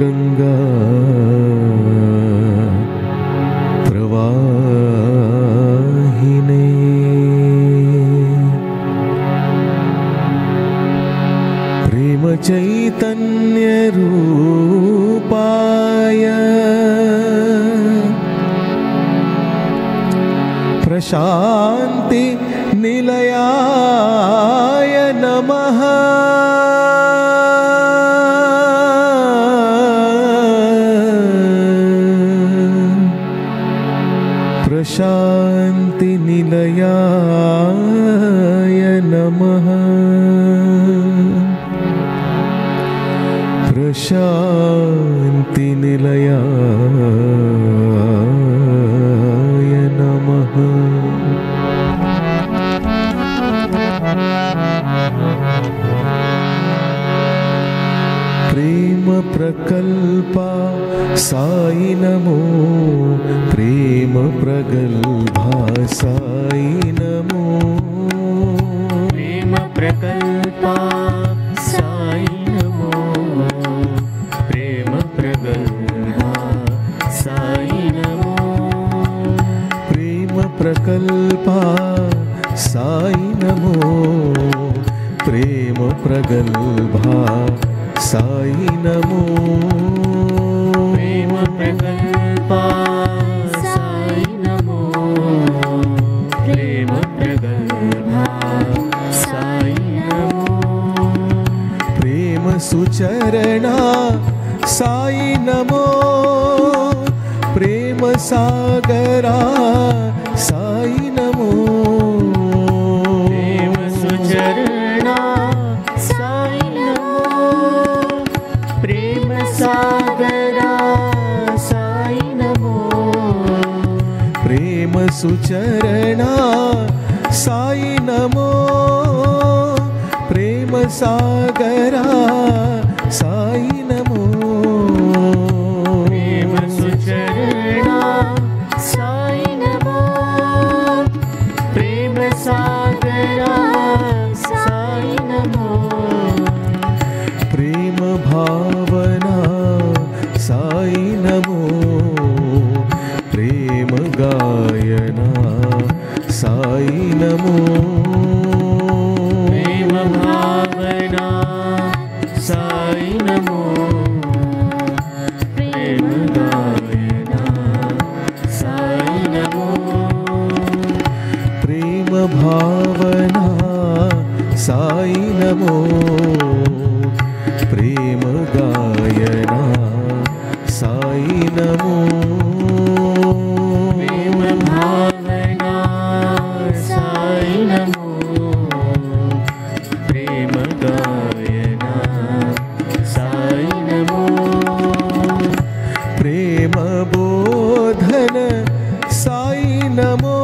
गंगा प्रवाहिने प्रेम चैतन्य रूपाय प्रशांति निलयाय नमः। प्रशांति निलयाय नमः। प्रशांति निलयाय नमः। प्रेम प्रकल्पा साई नमो। प्रेम प्रगल्भा साई नमो। प्रेम प्रकल्पा साई नमो। प्रेम प्रगल्भा साई नमो। प्रेम प्रकल्पा साई नमो। प्रेम प्रगल्भा साई नमो। प्रेम प्रकल्पा साई नमो। प्रेम प्रगल्भा साई नमो। प्रेम सुचरणा साई नमो। प्रेम सागरा साई नमो। प्रेम सुचरणा साई नमो। प्रेम सागरा साई नमो। प्रेम सुचरणा साई नमो। प्रेम सागरा साई नमो। प्रेम सुचरणा साई नमो। प्रेम सागरा साई नमो। प्रेम भावना साई नमो। प्रेम गायना साई नमो। प्रेम भावना साई नमो। प्रेम गायना साई नमो। प्रेम भावना साई नमो। प्रेम गायना साई नमो। प्रेम भावना साई नमो। प्रेम गायना साई नमो। प्रेम बोधन साई नमो।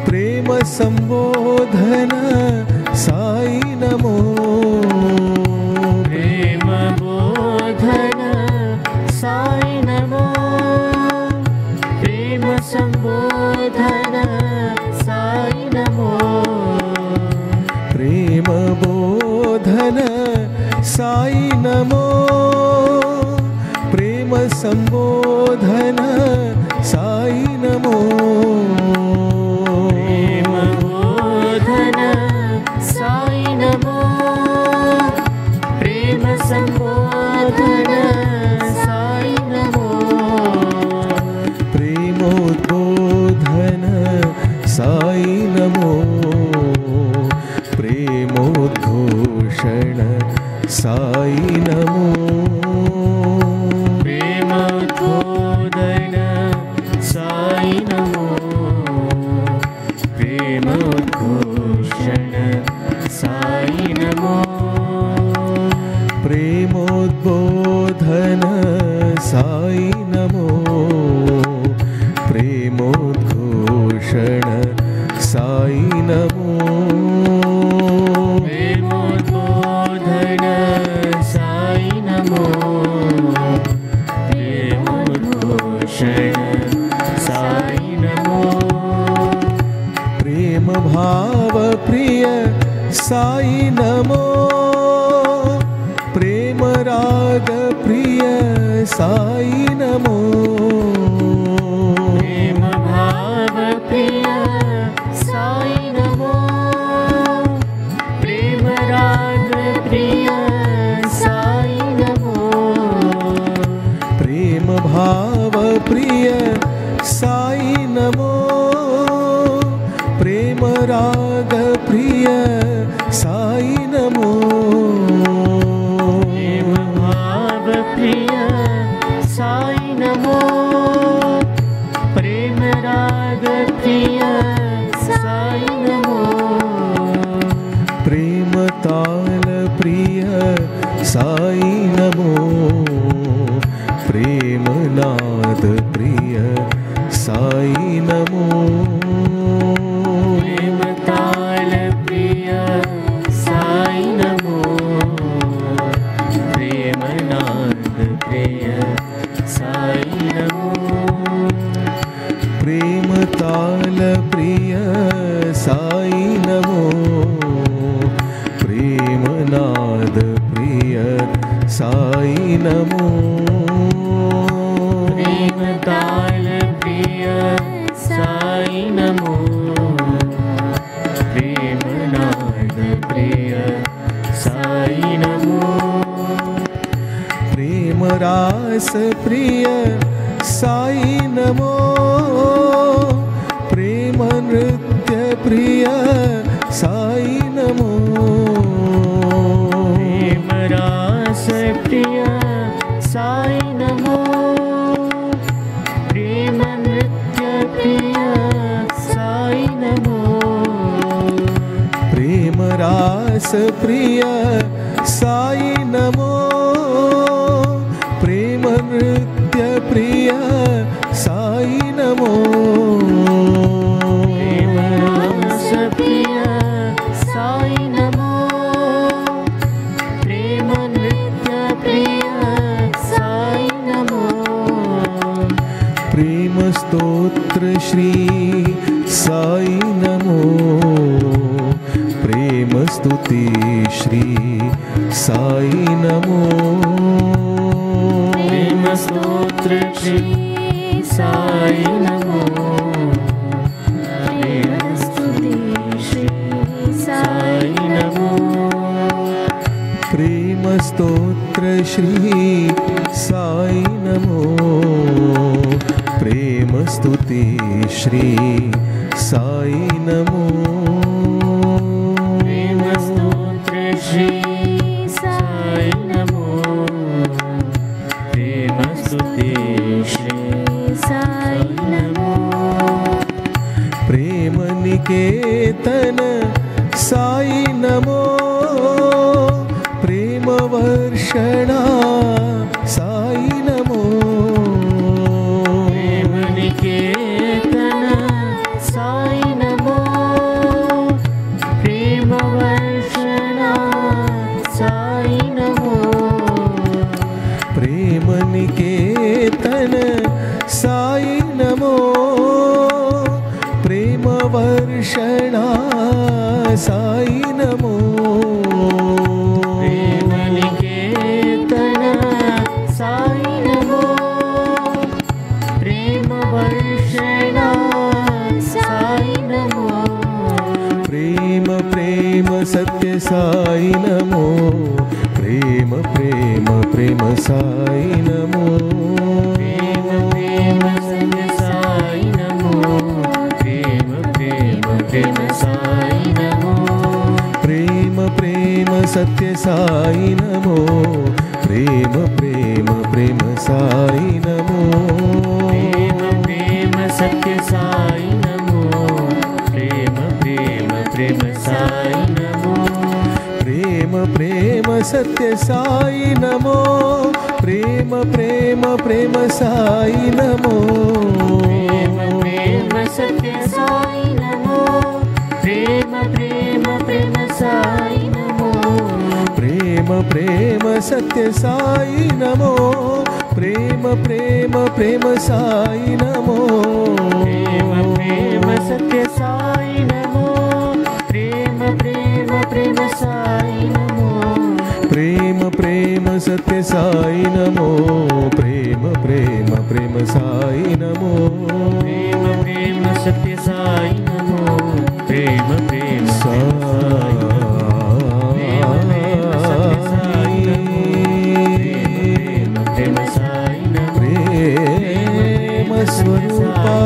प्रेम संबोधन साई नमो। प्रेम बोधन साई नमो। प्रेम संबोधन साई नमो। प्रेम बोधन साई नमो। प्रेम संबोधन साई नमो। प्रेम बोधन साई नमो। प्रेम संबोधन साई नमो। प्रेमोद्बोधन साई नमो। प्रेमोद्घोषण साई नमो। प्रेमोद्बोधन साई नमो। प्रेमोद्घोषण साई नमो। प्रेमोद्बोधन साई नमो। प्रेमोद्घोषण साई नमो। प्रेमोद्बोधन साई नमो। प्रेमोद्घोषण साई नमो। प्रेम भाव प्रिय साई नमो। प्रेम राग साई नमो प्रेम भाव प्रिय साई नमो प्रेम राग प्रिय साई नमो प्रेम भाव प्रिय साई नमो प्रेम राग प्रिय साई नमो प्रेम भाव प्रिय साई नमो प्रेम राग प्रिय साई नमो प्रेम ताल प्रिय साई नमो प्रेम नाद प्रिय साई नमो प्रेम ताल प्रिय साई नमो प्रेम नाद प्रिय साई नमो प्रेम ताल प्रिय साई नमो प्रेम नाद प्रिय साई नमो प्रेम ताल प्रिय साई नमो प्रेम नाद प्रिय साई नमो प्रेम रास प्रिय साई नमो प्रेम नृत्य प्रिय साई नमो प्रेम रास प्रिय साई नमो प्रेम नृत्य प्रिय साई नमो प्रेम रास प्रिय साई नमो प्रेम नृत्य प्रिय साई नमो प्रेम रास प्रिय साई नमो प्रेम नृत्य प्रिय साई नमो प्रेम स्तोत्र श्री साई नमो प्रेम स्तुति श्री साई नमो प्रेम स्तोत्र श्री साई नमो प्रेम स्तुति श्री साई नमो प्रेम स्तोत्र श्री साई नमो प्रेम स्तुति श्री साई नमो प्रेम स्तोत्र श्री साई नमो प्रेम स्तुति श्री साई नमो प्रेम निकेतन साई नमो प्रेम वर्षणा साई नमो प्रेम निकेतन साई नमो प्रेम वर्षणा साई नमो प्रेम निकेतन साई नमो प्रेम वर्षणा साई नमो प्रेम निकेतन साई नमो प्रेम वर्षणा साई नमो प्रेम प्रेम सत्य साई नमो प्रेम प्रेम प्रेम साई नमो प्रेम प्रेम सत्य साई नमो प्रेम प्रेम प्रेम साई नमो प्रेम प्रेम सत्य साई नमो प्रेम प्रेम प्रेम साई नमो प्रेम प्रेम सत्य साई नमो प्रेम प्रेम प्रेम साई नमो प्रेम प्रेम सत्य साई नमो प्रेम प्रेम प्रेम साई नमो प्रेम प्रेम सत्य साई नमो प्रेम प्रेम प्रेम साई नमो प्रेम प्रेम सत्य साई नमो प्रेम प्रेम प्रेम साई नमो प्रेम प्रेम सत्य साई नमो प्रेम प्रेम प्रेम साई नमो प्रेम प्रेम ప్రేమ సత్య సాయి నమో ప్రేమ ప్రేమ ప్రేమ సాయి నమో ప్రేమ ప్రేమ సత్య సాయి నమో ప్రేమ ప్రేమ ప్రేమ స్వరూపా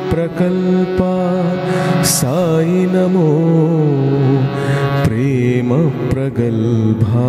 प्रकल्प साई नमो प्रेम प्रगल्भा